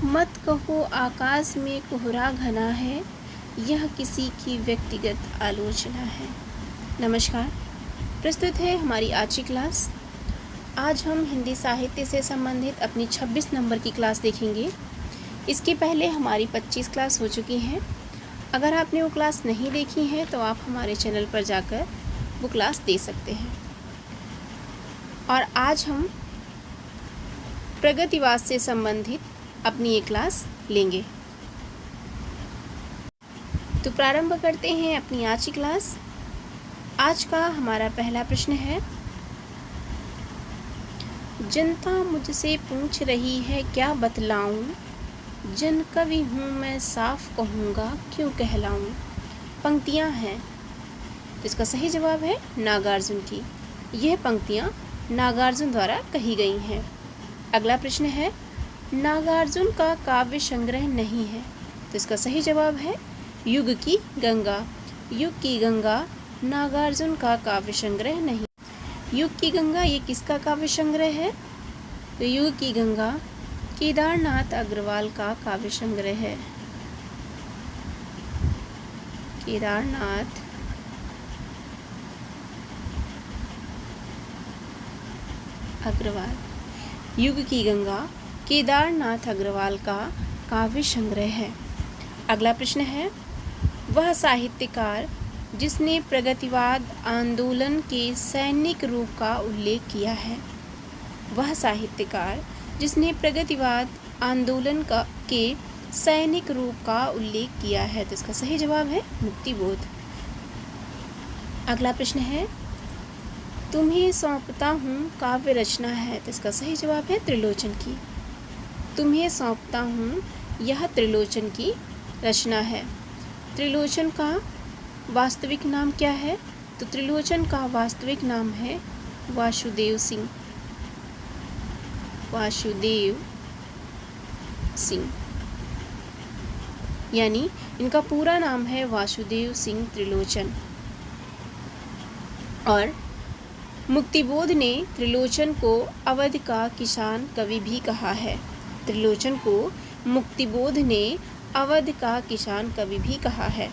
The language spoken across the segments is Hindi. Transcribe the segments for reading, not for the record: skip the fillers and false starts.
मत कहो आकाश में कोहरा घना है, यह किसी की व्यक्तिगत आलोचना है। नमस्कार, प्रस्तुत है हमारी आज की क्लास। आज हम हिंदी साहित्य से संबंधित अपनी 26 नंबर की क्लास देखेंगे। इसके पहले हमारी 25 क्लास हो चुकी हैं। अगर आपने वो क्लास नहीं देखी है तो आप हमारे चैनल पर जाकर वो क्लास दे सकते हैं। और आज हम प्रगतिवाद से संबंधित अपनी ये क्लास लेंगे। तो प्रारंभ करते हैं अपनी आज की क्लास। आज का हमारा पहला प्रश्न है, जनता मुझसे पूछ रही है क्या बतलाऊं, जन कवि हूँ मैं साफ कहूँगा क्यों कहलाऊं। पंक्तियाँ हैं, तो इसका सही जवाब है नागार्जुन की। यह पंक्तियाँ नागार्जुन द्वारा कही गई हैं। अगला प्रश्न है, नागार्जुन का काव्य संग्रह नहीं है, तो इसका सही जवाब है युग की गंगा। युग की गंगा नागार्जुन का काव्य संग्रह नहीं। युग की गंगा ये किसका काव्य संग्रह है? तो युग की गंगा केदारनाथ अग्रवाल का काव्य संग्रह है। केदारनाथ अग्रवाल। युग की गंगा केदारनाथ अग्रवाल का काव्य संग्रह है। अगला प्रश्न है, वह साहित्यकार जिसने प्रगतिवाद आंदोलन के सैनिक रूप का उल्लेख किया है। वह साहित्यकार जिसने प्रगतिवाद आंदोलन के सैनिक रूप का उल्लेख किया है, तो इसका सही जवाब है मुक्तिबोध। अगला प्रश्न है, तुम्हें सौंपता हूँ काव्य रचना है, तो इसका सही जवाब है त्रिलोचन की। तुम्हें सौंपता हूँ यह त्रिलोचन की रचना है। त्रिलोचन का वास्तविक नाम क्या है? तो त्रिलोचन का वास्तविक नाम है वासुदेव सिंह। वासुदेव सिंह, यानी इनका पूरा नाम है वासुदेव सिंह त्रिलोचन। और मुक्तिबोध ने त्रिलोचन को अवध का किसान कवि भी कहा है। त्रिलोचन को मुक्तिबोध ने अवध का किसान कवि भी कहा है।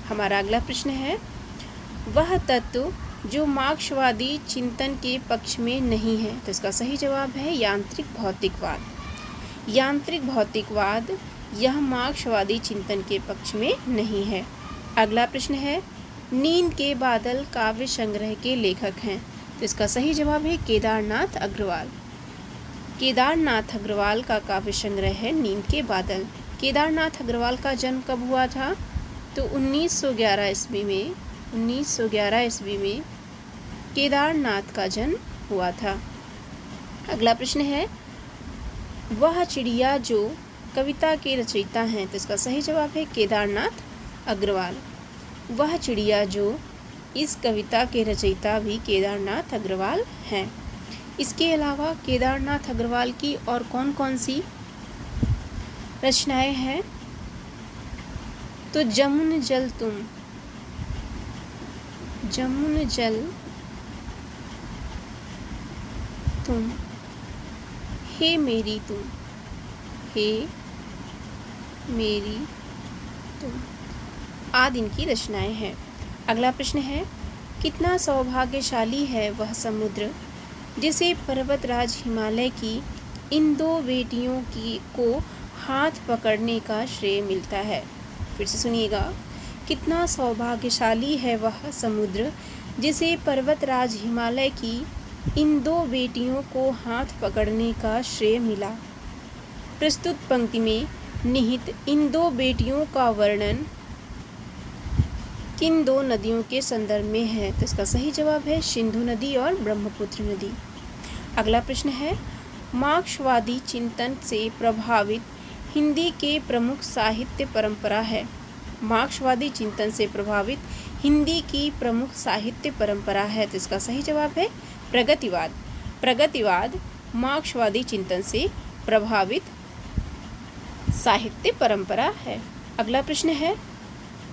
हमारा अगला प्रश्न है, वह तत्व जो मार्क्सवादी चिंतन के पक्ष में नहीं है, तो इसका सही जवाब है यांत्रिक भौतिकवाद। यांत्रिक भौतिकवाद यह मार्क्सवादी चिंतन के पक्ष में नहीं है। अगला प्रश्न है, नींद के बादल काव्य संग्रह के लेखक हैं, तो इसका सही जवाब है केदारनाथ अग्रवाल। केदारनाथ अग्रवाल का काव्य संग्रह है नींद के बादल। केदारनाथ अग्रवाल का जन्म कब हुआ था? तो 1911 ईस्वी में। 1911 ईस्वी में केदारनाथ का जन्म हुआ था। अगला प्रश्न है, वह चिड़िया जो कविता के रचयिता हैं, तो इसका सही जवाब है केदारनाथ अग्रवाल। वह चिड़िया जो, इस कविता के रचयिता भी केदारनाथ अग्रवाल हैं। इसके अलावा केदारनाथ अग्रवाल की और कौन कौन सी रचनाएं हैं? तो जमुन जल तुम, जमुन जल तुम, हे मेरी तुम, हे मेरी तुम आदि इनकी रचनाएं हैं। अगला प्रश्न है, कितना सौभाग्यशाली है वह समुद्र जिसे पर्वतराज हिमालय की इन दो बेटियों को हाथ पकड़ने का श्रेय मिलता है। फिर से सुनिएगा, कितना सौभाग्यशाली है वह समुद्र जिसे पर्वतराज हिमालय की इन दो बेटियों को हाथ पकड़ने का श्रेय मिला। प्रस्तुत पंक्ति में निहित इन दो बेटियों का वर्णन किन दो नदियों के संदर्भ में है? तो इसका सही जवाब है सिंधु नदी और ब्रह्मपुत्र नदी। अगला प्रश्न है, मार्क्सवादी चिंतन से प्रभावित हिंदी के प्रमुख साहित्य परंपरा है। मार्क्सवादी चिंतन से प्रभावित हिंदी की प्रमुख साहित्य परंपरा है, तो इसका सही जवाब है प्रगतिवाद। प्रगतिवाद मार्क्सवादी चिंतन से प्रभावित साहित्य परंपरा है। अगला प्रश्न है,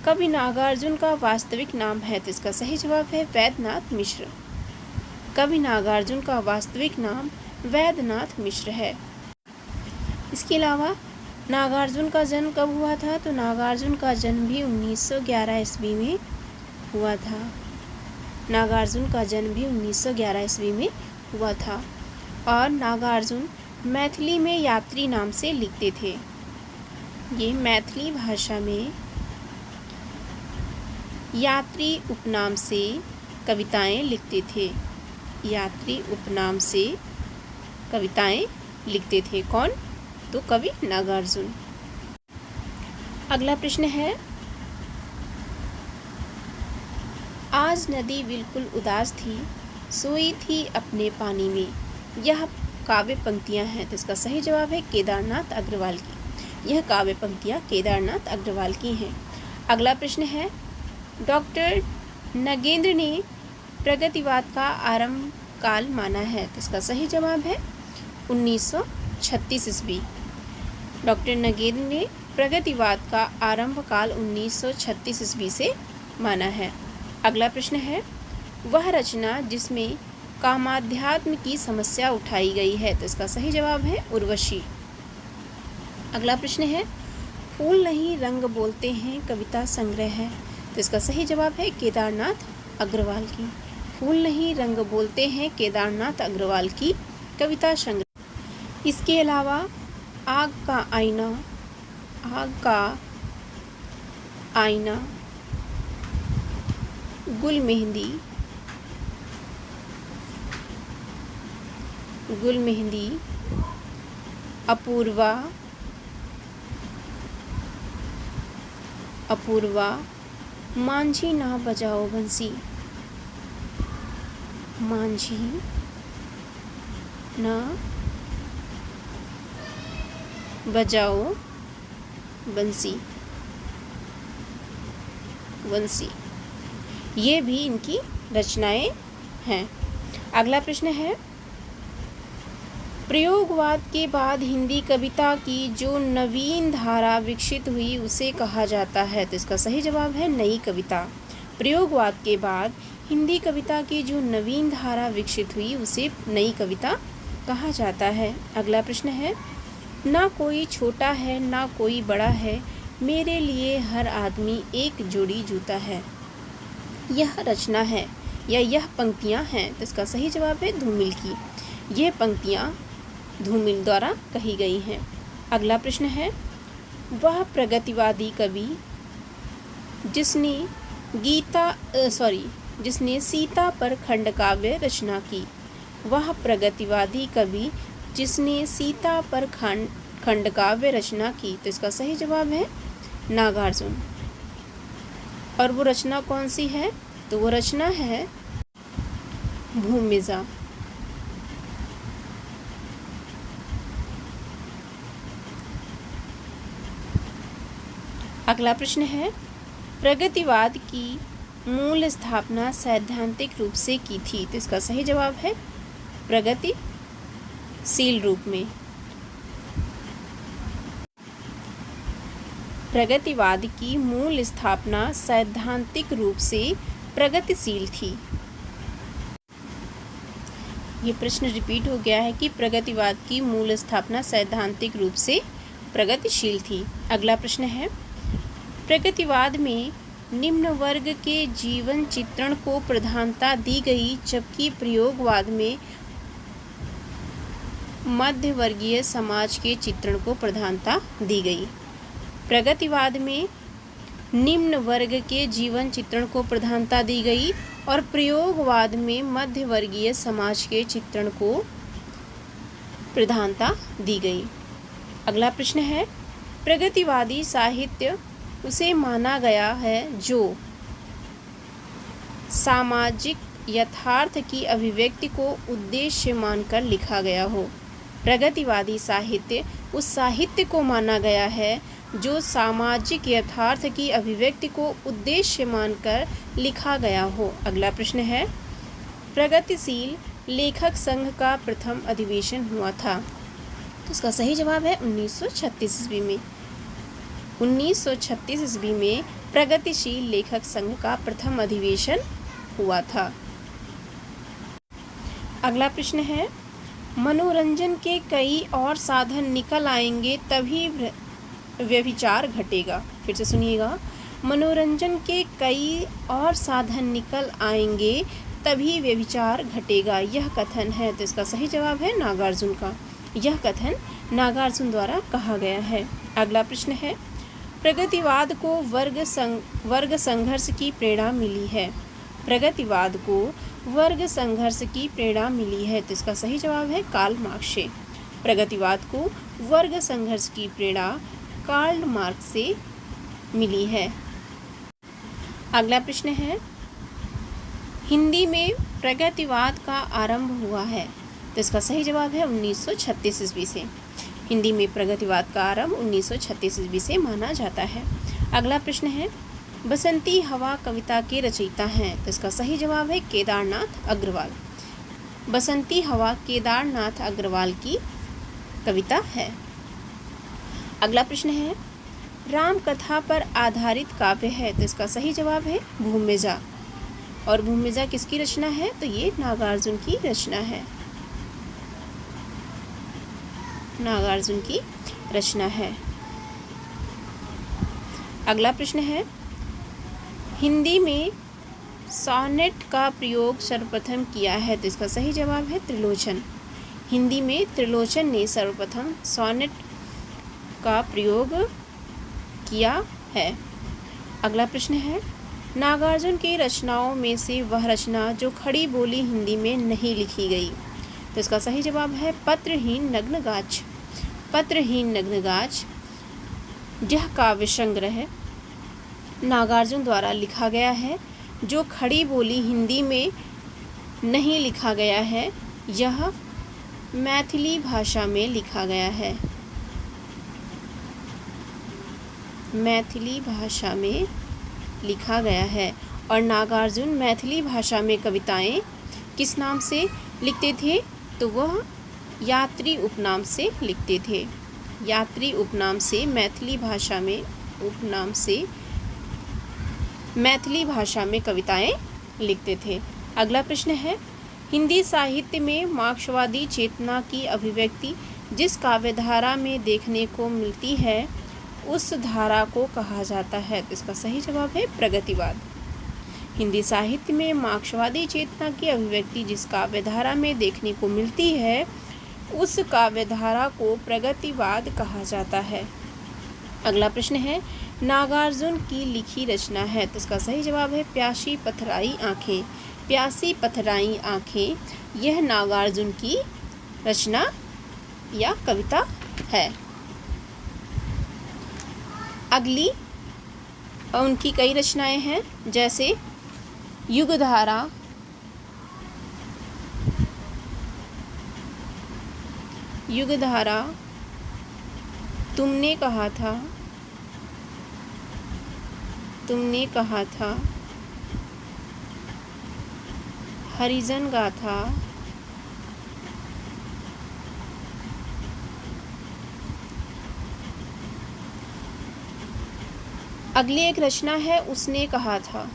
कवि नागार्जुन का वास्तविक नाम है? तो इसका सही जवाब है वैद्यनाथ मिश्र। कवि नागार्जुन का वास्तविक नाम वैद्यनाथ मिश्र है। इसके अलावा नागार्जुन का जन्म कब हुआ था? तो नागार्जुन का जन्म भी 1911 ईस्वी में हुआ था। नागार्जुन का जन्म भी 1911 ईस्वी में हुआ था। और नागार्जुन मैथिली में यात्री नाम से लिखते थे। ये मैथिली भाषा में यात्री उपनाम से कविताएं लिखते थे। यात्री उपनाम से कविताएं लिखते थे। कौन? तो कवि नागार्जुन। अगला प्रश्न है, आज नदी बिल्कुल उदास थी, सोई थी अपने पानी में। यह काव्य पंक्तियां हैं। तो इसका सही जवाब है केदारनाथ अग्रवाल की। यह काव्य पंक्तियां केदारनाथ अग्रवाल की हैं। अगला प्रश्न है, डॉक्टर नगेंद्र ने प्रगतिवाद का आरंभ काल माना है। तो इसका सही जवाब है 1936 ईस्वी। डॉक्टर नगेंद्र ने प्रगतिवाद का आरंभ काल 1936 ईस्वी से माना है। अगला प्रश्न है, वह रचना जिसमें कामाध्यात्म की समस्या उठाई गई है। तो इसका सही जवाब है उर्वशी। अगला प्रश्न है, फूल नहीं रंग बोलते हैं कविता संग्रह है। तो इसका सही जवाब है केदारनाथ अग्रवाल की। फूल नहीं रंग बोलते हैं केदारनाथ अग्रवाल की कविता संग्रह। इसके अलावा आग का आईना, आग का आईना, गुल मेहंदी, गुल मेहंदी, अपूर्वा, अपूर्वा, मांझी ना बजाओ बंसी, मांझी ना बजाओ बंसी, बंसी, ये भी इनकी रचनाएं हैं। अगला प्रश्न है, प्रयोगवाद के बाद हिंदी कविता की जो नवीन धारा विकसित हुई उसे कहा जाता है। तो इसका सही जवाब है नई कविता। प्रयोगवाद के बाद हिंदी कविता की जो नवीन धारा विकसित हुई उसे नई कविता कहा जाता है। अगला प्रश्न है, ना कोई छोटा है ना कोई बड़ा है, मेरे लिए हर आदमी एक जोड़ी जूता है। यह रचना है या यह पंक्तियां हैं। तो इसका सही जवाब है धूमिल की। ये पंक्तियां धूमिल द्वारा कही गई हैं। अगला प्रश्न है, वह प्रगतिवादी कवि जिसने जिसने सीता पर खंडकाव्य रचना की। वह प्रगतिवादी कवि जिसने सीता पर खंडकाव्य रचना की। तो इसका सही जवाब है नागार्जुन। और वो रचना कौन सी है? तो वो रचना है भूमिजा। अगला प्रश्न है, प्रगतिवाद की मूल स्थापना सैद्धांतिक रूप से की थी। तो इसका सही जवाब है प्रगतिशील रूप में। प्रगतिवाद की मूल स्थापना सैद्धांतिक रूप से प्रगतिशील थी। ये प्रश्न रिपीट हो गया है कि प्रगतिवाद की मूल स्थापना सैद्धांतिक रूप से प्रगतिशील थी। अगला प्रश्न है, प्रगतिवाद में निम्न वर्ग के जीवन चित्रण को प्रधानता दी गई, जबकि प्रयोगवाद में मध्य वर्गीय समाज के चित्रण को प्रधानता दी गई। प्रगतिवाद में निम्न वर्ग के जीवन चित्रण को प्रधानता दी गई और प्रयोगवाद में मध्य वर्गीय समाज के चित्रण को प्रधानता दी गई। अगला प्रश्न है, प्रगतिवादी साहित्य उसे माना गया है जो सामाजिक यथार्थ की अभिव्यक्ति को उद्देश्य मानकर लिखा गया हो। प्रगतिवादी साहित्य उस साहित्य को माना गया है जो सामाजिक यथार्थ की अभिव्यक्ति को उद्देश्य मानकर लिखा गया हो। अगला प्रश्न है, प्रगतिशील लेखक संघ का प्रथम अधिवेशन हुआ था। तो इसका सही जवाब है 1936 ईस्वी में। 1936 ईस्वी में प्रगतिशील लेखक संघ का प्रथम अधिवेशन हुआ था। अगला प्रश्न है, मनोरंजन के कई और साधन निकल आएंगे व्यभिचार घटेगा। फिर से सुनिएगा, मनोरंजन के कई और साधन निकल आएंगे तभी व्यभिचार घटेगा, यह कथन है। तो इसका सही जवाब है नागार्जुन का। यह कथन नागार्जुन द्वारा कहा गया है। अगला प्रश्न है, प्रगतिवाद को वर्ग संघर्ष की प्रेरणा मिली है। प्रगतिवाद को वर्ग संघर्ष की प्रेरणा मिली है। तो इसका सही जवाब है कार्ल मार्क्स से। प्रगतिवाद को वर्ग संघर्ष की प्रेरणा कार्ल मार्क्स से मिली है। अगला प्रश्न है, हिंदी में प्रगतिवाद का आरंभ हुआ है। तो इसका सही जवाब है 1936 ईस्वी से। हिंदी में प्रगतिवाद का आरंभ 1936 ईस्वी से माना जाता है। अगला प्रश्न है, बसंती हवा कविता के रचयिता हैं। तो इसका सही जवाब है केदारनाथ अग्रवाल। बसंती हवा केदारनाथ अग्रवाल की कविता है। अगला प्रश्न है, राम कथा पर आधारित काव्य है। तो इसका सही जवाब है भूमिजा। और भूमिजा किसकी रचना है? तो ये नागार्जुन की रचना है। नागार्जुन की रचना है। अगला प्रश्न है, हिंदी में सॉनेट का प्रयोग सर्वप्रथम किया है। तो इसका सही जवाब है त्रिलोचन। हिंदी में त्रिलोचन ने सर्वप्रथम सॉनेट का प्रयोग किया है। अगला प्रश्न है, नागार्जुन की रचनाओं में से वह रचना जो खड़ी बोली हिंदी में नहीं लिखी गई। तो इसका सही जवाब है पत्रहीन नग्नगाछ। पत्रहीन नग्नगाछ यह काव्य संग्रह नागार्जुन द्वारा लिखा गया है। जो खड़ी बोली हिंदी में नहीं लिखा गया है, यह मैथिली भाषा में लिखा गया है। मैथिली भाषा में लिखा गया है। और नागार्जुन मैथिली भाषा में कविताएं किस नाम से लिखते थे? तो वह यात्री उपनाम से लिखते थे। यात्री उपनाम से मैथिली भाषा में मैथिली भाषा में कविताएं लिखते थे। अगला प्रश्न है, हिंदी साहित्य में मार्क्सवादी चेतना की अभिव्यक्ति जिस काव्यधारा में देखने को मिलती है, उस धारा को कहा जाता है। तो इसका सही जवाब है प्रगतिवाद। हिंदी साहित्य में मार्क्सवादी चेतना की अभिव्यक्ति जिस काव्यधारा में देखने को मिलती है, उस काव्यधारा को प्रगतिवाद कहा जाता है। अगला प्रश्न है, नागार्जुन की लिखी रचना है। तो इसका सही जवाब है प्यासी पथराई आँखें। प्यासी पथराई आँखें यह नागार्जुन की रचना या कविता है। अगली उनकी कई रचनाएं हैं, जैसे युगधारा, युगधारा, तुमने कहा था, तुमने कहा था, हरिजन गाथा, अगली एक रचना है उसने कहा था।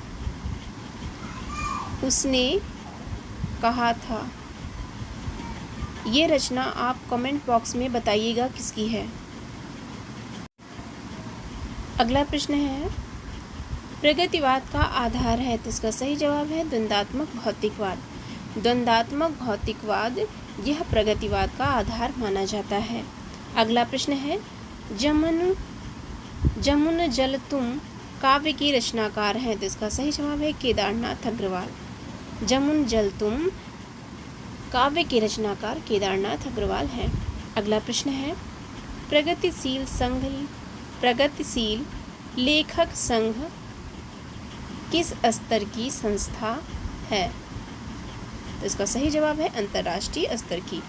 उसने कहा था। ये रचना आप कमेंट बॉक्स में बताइएगा किसकी है। अगला प्रश्न है, प्रगतिवाद का आधार है। तो इसका सही जवाब है द्वंद्वात्मक भौतिकवाद। द्वंद्वात्मक भौतिकवाद यह प्रगतिवाद का आधार माना जाता है। अगला प्रश्न है, जमुन जल तुम काव्य की रचनाकार हैं। तो इसका सही जवाब है केदारनाथ अग्रवाल। जमुन जल तुम काव्य के रचनाकार केदारनाथ अग्रवाल हैं। अगला प्रश्न है, प्रगतिशील लेखक संघ किस स्तर की संस्था है? तो इसका सही जवाब है अंतर्राष्ट्रीय स्तर की।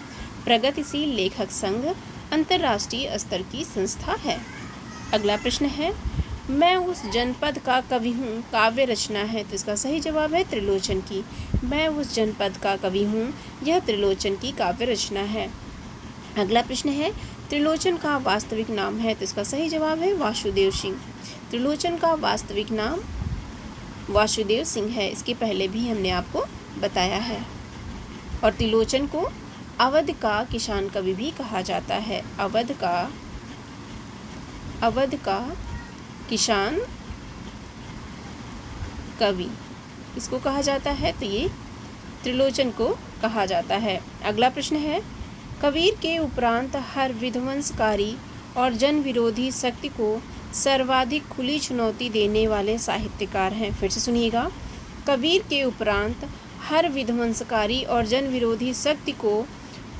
प्रगतिशील लेखक संघ अंतर्राष्ट्रीय स्तर की संस्था है। अगला प्रश्न है, मैं उस जनपद का कवि हूँ काव्य रचना है। तो इसका सही जवाब है त्रिलोचन की। मैं उस जनपद का कवि हूँ, यह त्रिलोचन की काव्य रचना है। अगला प्रश्न है, त्रिलोचन का वास्तविक नाम है। तो इसका सही जवाब है वासुदेव सिंह। त्रिलोचन का वास्तविक नाम वासुदेव सिंह है। इसके पहले भी हमने आपको बताया है। और त्रिलोचन को अवध का किसान कवि भी कहा जाता है। अवध का अवध का किसान कवि इसको कहा जाता है, तो ये त्रिलोचन को कहा जाता है। अगला प्रश्न है, कबीर के उपरांत हर विध्वंसकारी और जन विरोधी शक्ति को सर्वाधिक खुली चुनौती देने वाले साहित्यकार हैं। फिर से सुनिएगा, कबीर के उपरांत हर विध्वंसकारी और जन विरोधी शक्ति को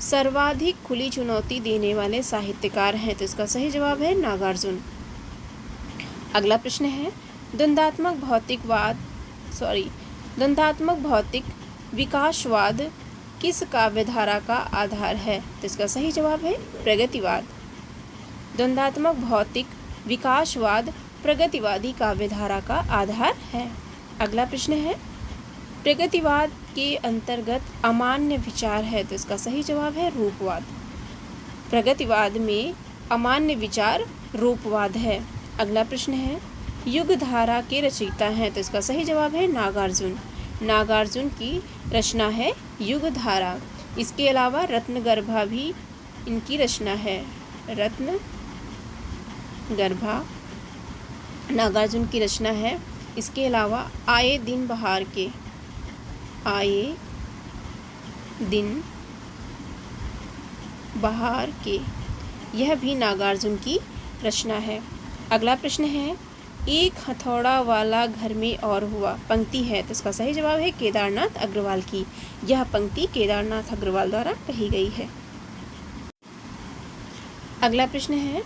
सर्वाधिक खुली चुनौती देने वाले साहित्यकार हैं, तो इसका सही जवाब है नागार्जुन। अगला प्रश्न है, द्वंद्वात्मक भौतिक विकासवाद किस काव्यधारा का आधार है, तो इसका सही जवाब है प्रगतिवाद। द्वंद्वात्मक भौतिक विकासवाद प्रगतिवादी काव्यधारा का आधार है। अगला प्रश्न है, प्रगतिवाद के अंतर्गत अमान्य विचार है, तो इसका सही जवाब है रूपवाद। प्रगतिवाद में अमान्य विचार रूपवाद है। अगला प्रश्न है, युगधारा के रचयिता हैं, तो इसका सही जवाब है नागार्जुन। नागार्जुन की रचना है युगधारा। इसके अलावा रत्नगर्भा भी इनकी रचना है। रत्नगर्भा नागार्जुन की रचना है। इसके अलावा आए दिन बहार के यह भी नागार्जुन की रचना है। अगला प्रश्न है, एक हथौड़ा वाला घर में और हुआ पंक्ति है, तो इसका सही जवाब है केदारनाथ अग्रवाल की। यह पंक्ति केदारनाथ अग्रवाल द्वारा कही गई है। अगला प्रश्न है,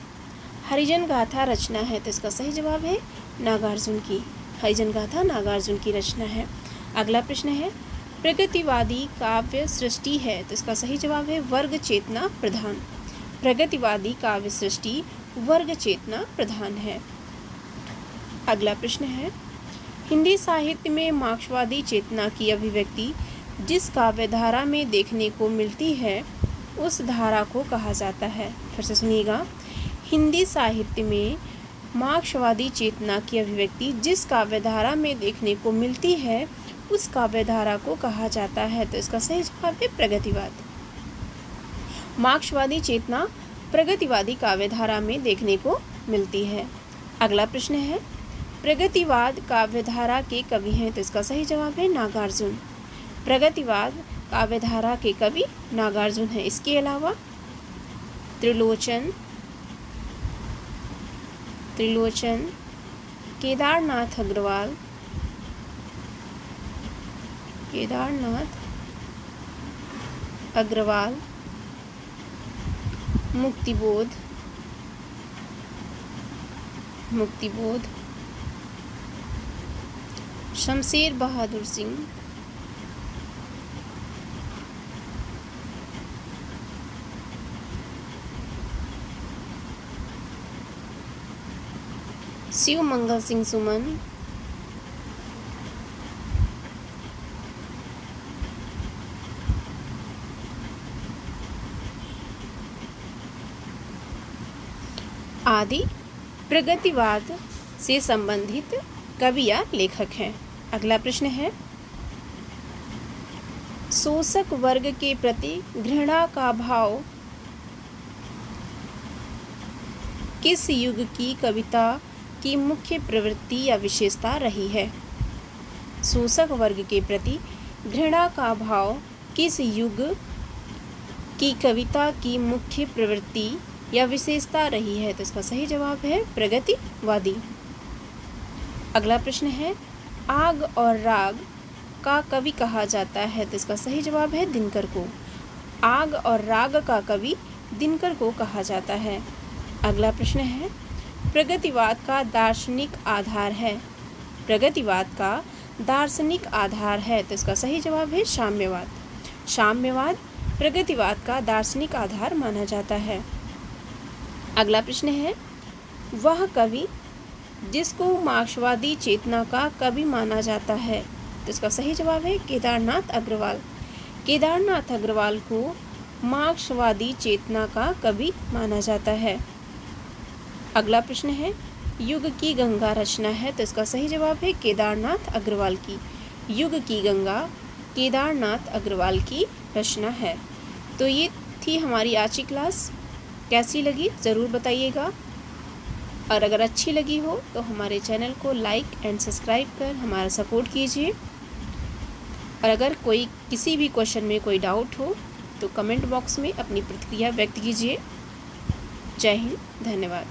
हरिजन गाथा रचना है, तो इसका सही जवाब है नागार्जुन की। हरिजन गाथा नागार्जुन की रचना है। अगला प्रश्न है, प्रगतिवादी काव्य सृष्टि है, तो इसका सही जवाब है वर्ग चेतना प्रधान। प्रगतिवादी काव्य सृष्टि वर्ग चेतना प्रधान है। अगला प्रश्न है, हिंदी साहित्य में मार्क्सवादी चेतना की अभिव्यक्ति जिस काव्यधारा में देखने को मिलती है उस धारा को कहा जाता है। फिर से सुनिएगा, हिंदी साहित्य में मार्क्सवादी चेतना की अभिव्यक्ति जिस काव्यधारा में देखने को मिलती है उस काव्यधारा को कहा जाता है, तो इसका सही जवाब है प्रगतिवाद। मार्क्सवादी चेतना प्रगतिवादी काव्यधारा में देखने को मिलती है। अगला प्रश्न है, प्रगतिवाद काव्यधारा के कवि हैं, तो इसका सही जवाब है नागार्जुन। प्रगतिवाद काव्यधारा के कवि नागार्जुन है। इसके अलावा त्रिलोचन, केदारनाथ अग्रवाल, मुक्तिबोध, शमशेर बहादुर सिंह, शिव मंगल सिंह सुमन, आदि प्रगतिवाद से संबंधित कवि या लेखक हैं। अगला प्रश्न है, शोषक वर्ग के प्रति घृणा का भाव किस युग की कविता की मुख्य प्रवृत्ति या विशेषता रही है? शोषक वर्ग के प्रति घृणा का भाव किस युग की कविता की मुख्य प्रवृत्ति या विशेषता रही है? तो इसका सही जवाब है प्रगतिवादी। अगला प्रश्न है, आग और राग का कवि कहा जाता है, तो इसका सही जवाब है दिनकर को। आग और राग का कवि दिनकर को कहा जाता है। अगला प्रश्न है, प्रगतिवाद का दार्शनिक आधार है। प्रगतिवाद का दार्शनिक आधार है, तो इसका सही जवाब है साम्यवाद। साम्यवाद प्रगतिवाद का दार्शनिक आधार माना जाता है। अगला प्रश्न है, वह कवि जिसको मार्क्सवादी चेतना का कवि माना जाता है, तो इसका सही जवाब है केदारनाथ अग्रवाल। केदारनाथ अग्रवाल को मार्क्सवादी चेतना का कवि माना जाता है। अगला प्रश्न है, युग की गंगा रचना है, तो इसका सही जवाब है केदारनाथ अग्रवाल की। युग की गंगा केदारनाथ अग्रवाल की रचना है। तो ये थी हमारी आज की क्लास। कैसी लगी ज़रूर बताइएगा। और अगर अच्छी लगी हो तो हमारे चैनल को लाइक एंड सब्सक्राइब कर हमारा सपोर्ट कीजिए। और अगर कोई किसी भी क्वेश्चन में कोई डाउट हो तो कमेंट बॉक्स में अपनी प्रतिक्रिया व्यक्त कीजिए। जय हिंद, धन्यवाद।